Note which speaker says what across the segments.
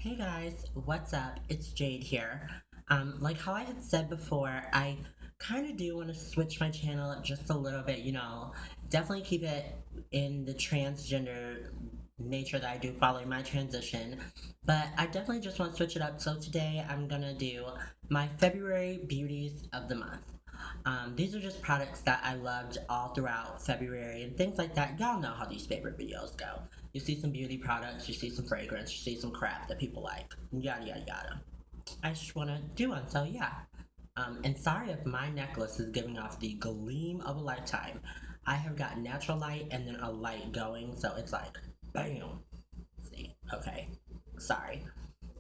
Speaker 1: Hey guys, what's up? It's Jade here. Like how I had said before, I kind of do want to switch my channel up just a little bit, definitely keep it in the transgender nature that I do following my transition, but I definitely just want to switch it up. So today I'm gonna do my February beauties of the month. These are just products that I loved all throughout February and things like that. Y'all know how these favorite videos go. You see some beauty products, you see some fragrance, you see some crap that people like, yada yada yada. I just want to do one, so yeah. And sorry if my necklace is giving off the gleam of a lifetime. I have got natural light and then a light going, so it's like, bam. See, okay, sorry.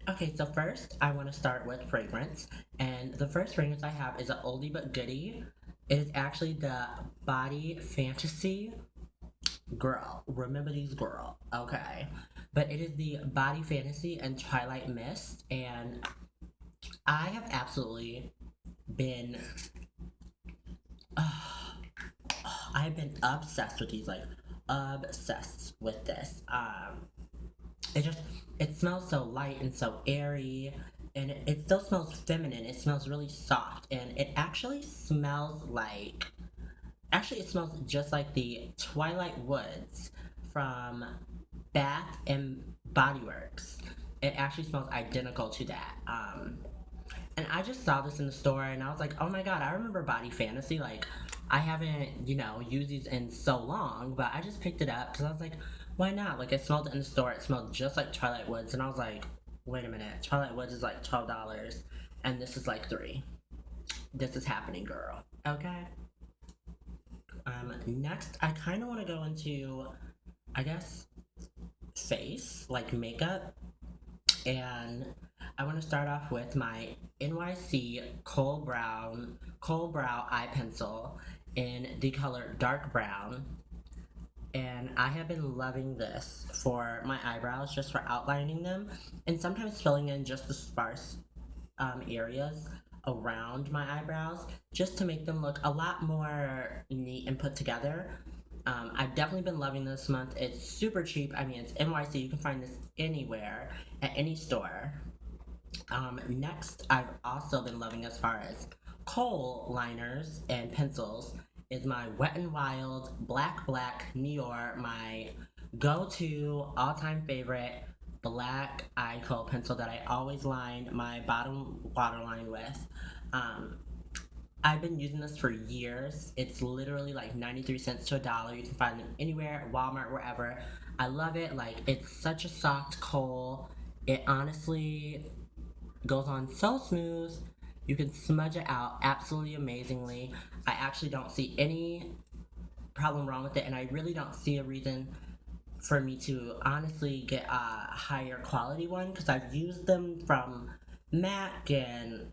Speaker 1: Okay, so first I want to start with fragrance, and the first fragrance I have is an oldie but goodie. It is actually the Body Fantasy Girl. Remember these girl, okay? But it is the Body Fantasy and Twilight Mist, and I have absolutely been, I've been obsessed with these, like obsessed with this. It just it smells so light and so airy, and it still smells feminine. It smells really soft, and it actually smells like actually it smells just like the Twilight Woods from Bath and Body Works. It actually smells identical to that. And I just saw this in the store and I was like, oh my god, I remember Body Fantasy. Like, I haven't, used these in so long, but I just picked it up because I was like, why not? Like, I smelled it in the store. It smelled just like Twilight Woods. And I was like, wait a minute. Twilight Woods is like $12 and this is like 3. This is happening, girl. Okay? Next, I kind of want to go into, I guess, face, like makeup. And I want to start off with my NYC Kohl Brow Eye Pencil in the color dark brown. And I have been loving this for my eyebrows, just for outlining them, and sometimes filling in just the sparse areas around my eyebrows, just to make them look a lot more neat and put together. I've definitely been loving this month. It's super cheap. I mean, it's NYC. You can find this anywhere at any store. Next, I've also been loving as far as kohl liners and pencils is my Wet n Wild Black Neor, my go-to all-time favorite black eye kohl pencil that I always line my bottom waterline with. Um, I've been using this for years. It's literally like 93 cents to a dollar. You can find them anywhere, Walmart, wherever. I love it. Like, it's such a soft kohl. It honestly goes on so smooth. You can smudge it out absolutely amazingly. I actually don't see any problem wrong with it, and I really don't see a reason for me to honestly get a higher quality one because I've used them from MAC and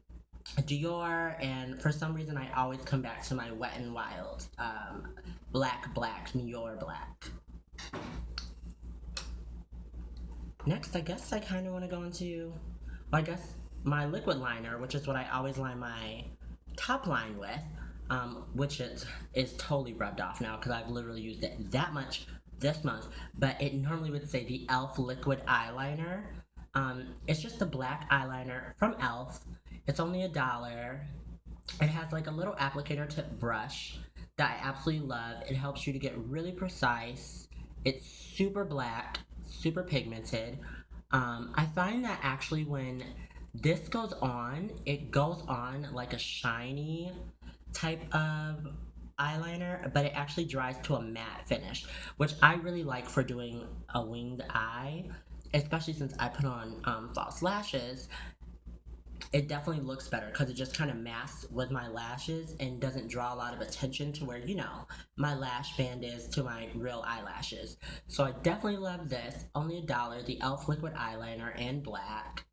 Speaker 1: Dior, and for some reason I always come back to my Wet n Wild Black New York Black. Next, I guess I kind of want to go into, well, I guess my liquid liner, which is what I always line my top line with, which is totally rubbed off now because I've literally used it that much this month. But it normally would say the Elf liquid eyeliner. It's just a black eyeliner from Elf. It's only $1. It has like a little applicator tip brush that I absolutely love. It helps you to get really precise. It's super black, super pigmented. I find that actually when this goes on, it goes on like a shiny type of eyeliner, but it actually dries to a matte finish, which I really like for doing a winged eye, especially since I put on false lashes. It definitely looks better because it just kind of masks with my lashes and doesn't draw a lot of attention to where, my lash band is to my real eyelashes. So I definitely love this. Only $1, the e.l.f. liquid eyeliner in black.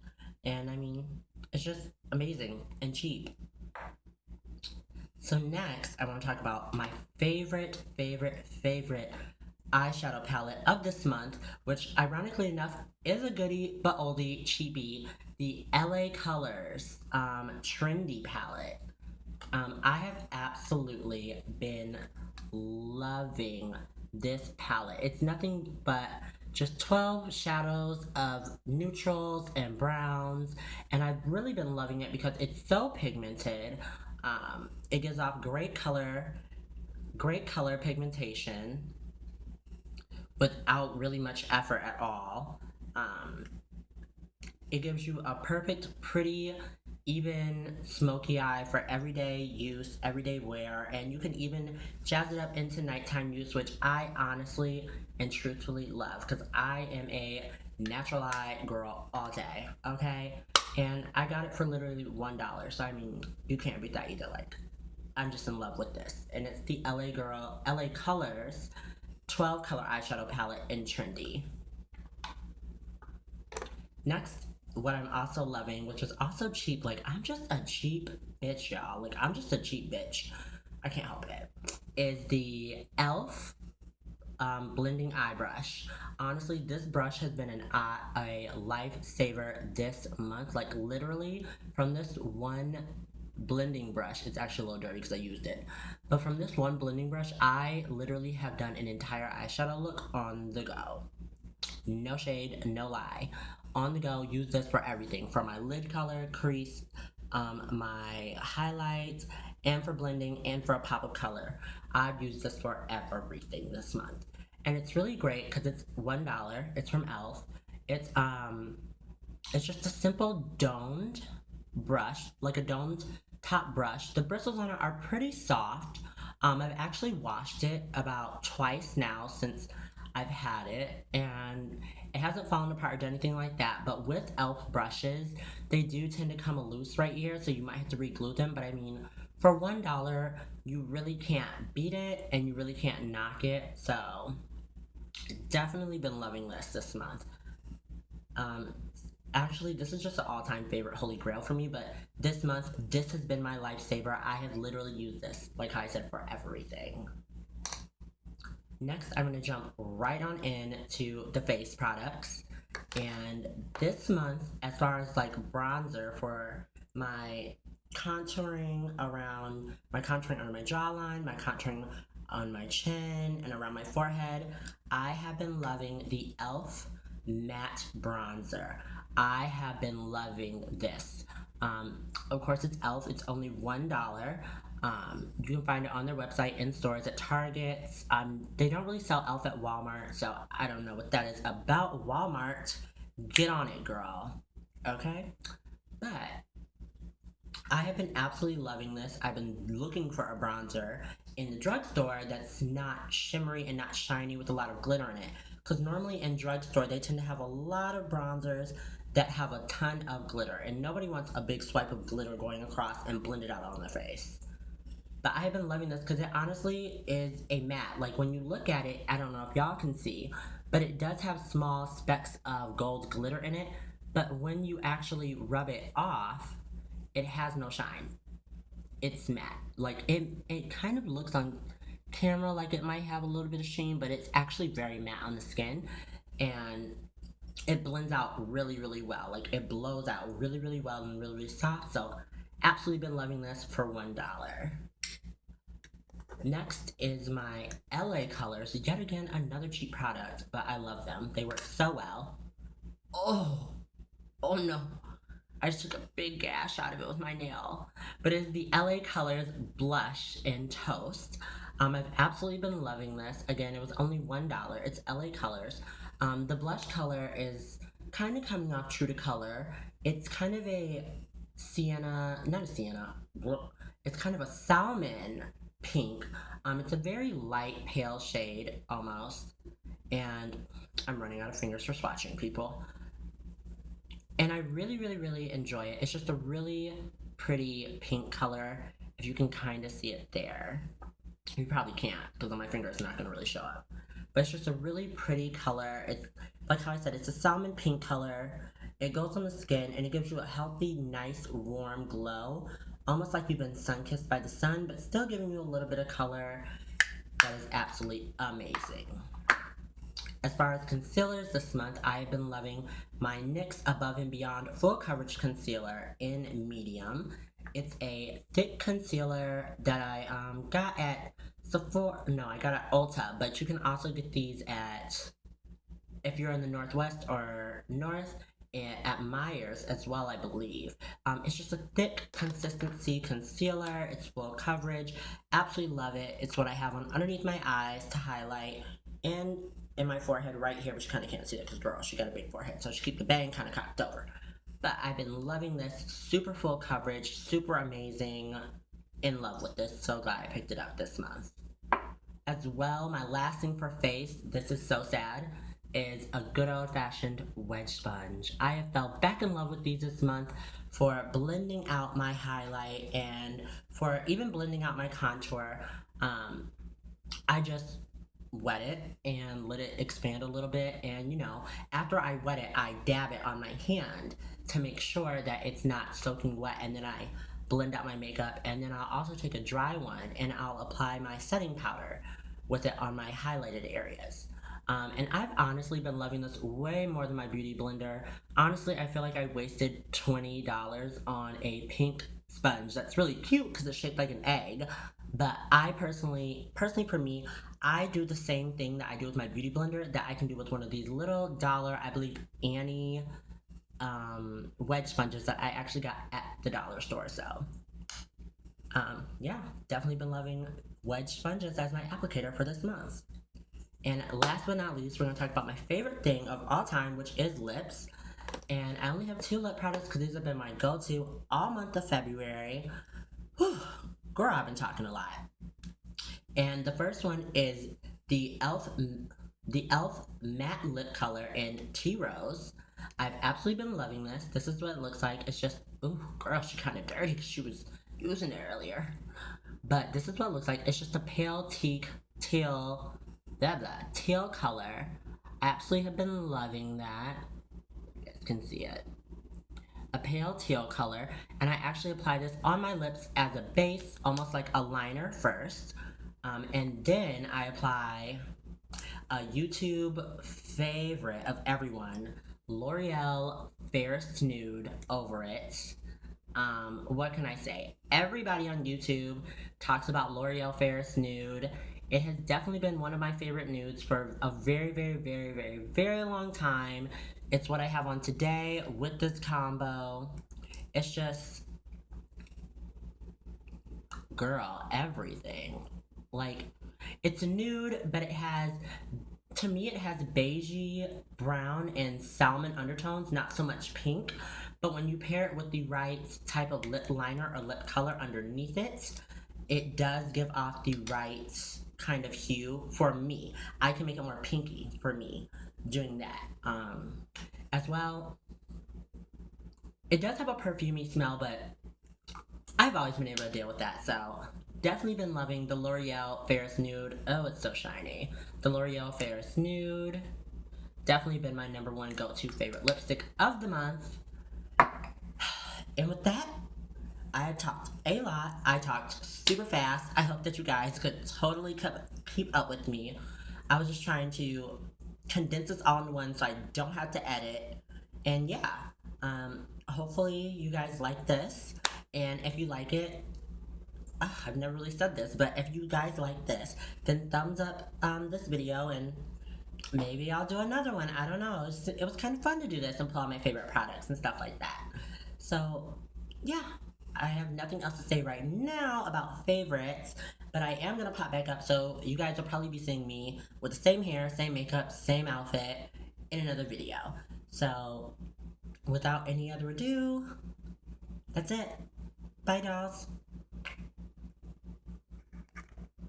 Speaker 1: And I mean, it's just amazing and cheap. So next, I want to talk about my favorite eyeshadow palette of this month, which ironically enough is a goodie but oldie cheapie, the LA Colors Trendy palette. I have absolutely been loving this palette. It's nothing but just 12 shadows of neutrals and browns, and I've really been loving it because it's so pigmented. It gives off great color pigmentation without really much effort at all. Um, it gives you a perfect, pretty, even smoky eye for everyday use, everyday wear, and you can even jazz it up into nighttime use, which I honestly and truthfully love because I am a natural eye girl all day, okay? And I got it for literally $1, so I mean, you can't beat that either. Like, I'm just in love with this, and it's the LA Colors 12 color eyeshadow palette in Trendy. Next, what I'm also loving, which is also cheap, like I'm just a cheap bitch, y'all. Like I'm just a cheap bitch. I can't help it. Is the e.l.f. Blending eye brush. Honestly, this brush has been a lifesaver this month. Like literally, from this one blending brush, it's actually a little dirty because I used it. But from this one blending brush, I literally have done an entire eyeshadow look on the go. No shade, no lie. On the go, use this for everything, for my lid color, crease, my highlights, and for blending, and for a pop of color. I've used this for everything this month, and it's really great because it's $1. It's from e.l.f. It's it's just a simple domed brush, like a domed top brush. The bristles on it are pretty soft. I've actually washed it about twice now since I've had it, and it hasn't fallen apart or done anything like that. But with e.l.f. brushes, they do tend to come loose right here, so you might have to re-glue them. But I mean, for $1, you really can't beat it, and you really can't knock it. So, definitely been loving this month. Um, Actually, this is just an all-time favorite holy grail for me, but this month, this has been my lifesaver. I have literally used this, like I said, for everything. Next, I'm going to jump right on in to the face products. And this month, as far as like bronzer for my contouring under my jawline, my contouring on my chin and around my forehead, I have been loving the e.l.f. matte bronzer. I have been loving this. Of course, it's e.l.f. It's only $1. You can find it on their website, in stores, at Targets. They don't really sell e.l.f. at Walmart, so I don't know what that is about. Walmart, get on it, girl. Okay? But I have been absolutely loving this. I've been looking for a bronzer in the drugstore that's not shimmery and not shiny with a lot of glitter in it. Because normally in drugstore, they tend to have a lot of bronzers that have a ton of glitter, and nobody wants a big swipe of glitter going across and blended out on their face. But I have been loving this because it honestly is a matte. Like when you look at it, I don't know if y'all can see, but it does have small specks of gold glitter in it. But when you actually rub it off, it has no shine. It's matte. Like it kind of looks on camera like it might have a little bit of sheen, but it's actually very matte on the skin, and it blends out really, really well. Like it blows out really, really well and really, really soft. So absolutely been loving this for $1. Next is my LA Colors. Yet again, another cheap product, but I love them. They work so well. Oh, oh no. I just took a big gash out of it with my nail. But it's the LA Colors Blush in Toast. I've absolutely been loving this. Again, it was only $1. It's LA Colors. The blush color is kind of coming off true to color. It's kind of a sienna, not a sienna, it's kind of a salmon pink. It's a very light, pale shade almost. And I'm running out of fingers for swatching, people. And I really, really, really enjoy it. It's just a really pretty pink color. If you can kind of see it there. You probably can't because on my finger it's not going to really show up. But it's just a really pretty color. It's like how I said, it's a salmon pink color. It goes on the skin and it gives you a healthy, nice, warm glow. Almost like you've been sun-kissed by the sun, but still giving you a little bit of color. That is absolutely amazing. As far as concealers this month, I've been loving my NYX Above and Beyond Full Coverage Concealer in medium. It's a thick concealer that I got at Sephora. No, I got at Ulta, but you can also get these at if you're in the Northwest or North, and at Myers as well, I believe. It's just a thick consistency concealer. It's full coverage. Absolutely love it. It's what I have on underneath my eyes to highlight and in my forehead right here, but you kind of can't see it because girl, she got a big forehead, so she keep the bang kind of cocked over. But I've been loving this. Super full coverage, super amazing. In love with this. So glad I picked it up this month. As well, my last thing for face, this is so sad, is a good old fashioned wedge sponge. I have fell back in love with these this month for blending out my highlight and for even blending out my contour. I just wet it and let it expand a little bit. And after I wet it, I dab it on my hand to make sure that it's not soaking wet. And then I blend out my makeup. And then I'll also take a dry one and I'll apply my setting powder with it on my highlighted areas. And I've honestly been loving this way more than my beauty blender. Honestly, I feel like I wasted $20 on a pink sponge that's really cute because it's shaped like an egg. But I personally for me, I do the same thing that I do with my beauty blender that I can do with one of these little dollar, I believe, Annie wedge sponges that I actually got at the dollar store. So, yeah, definitely been loving wedge sponges as my applicator for this month. And last but not least, we're going to talk about my favorite thing of all time, which is lips. And I only have two lip products because these have been my go-to all month of February. Whew, girl, I've been talking a lot. And the first one is the Elf matte lip color in Tea Rose. I've absolutely been loving this. This is what it looks like. It's just, ooh, girl, she kind of dirty because she was using it earlier. But this is what it looks like. It's just a pale teal color. I absolutely have been loving that. You guys can see it. A pale teal color, and I actually apply this on my lips as a base, almost like a liner first, and then I apply a YouTube favorite of everyone, L'Oreal Fairest Nude over it. What can I say? Everybody on YouTube talks about L'Oreal Fairest Nude. It has definitely been one of my favorite nudes for a very, very, very, very, very long time. It's what I have on today with this combo. It's just, girl, everything. Like, it's a nude, but to me, it has beigey, brown, and salmon undertones, not so much pink. But when you pair it with the right type of lip liner or lip color underneath it, it does give off the right kind of hue for me. I can make it more pinky for me doing that. As well, it does have a perfumey smell, but I've always been able to deal with that. So definitely been loving the L'Oreal Fairest Nude. Oh, it's so shiny. The L'Oreal Fairest Nude. Definitely been my number one go-to favorite lipstick of the month. And with that, I talked a lot. I talked super fast. I hope that you guys could totally keep up with me. I was just trying to condense this all into one so I don't have to edit. And yeah, hopefully you guys like this. And if you like it, I've never really said this, but if you guys like this, then thumbs up this video and maybe I'll do another one. I don't know. It was kind of fun to do this and pull out my favorite products and stuff like that. So, yeah, I have nothing else to say right now about favorites, but I am going to pop back up. So, you guys will probably be seeing me with the same hair, same makeup, same outfit in another video. So, without any other ado, that's it. Bye, dolls.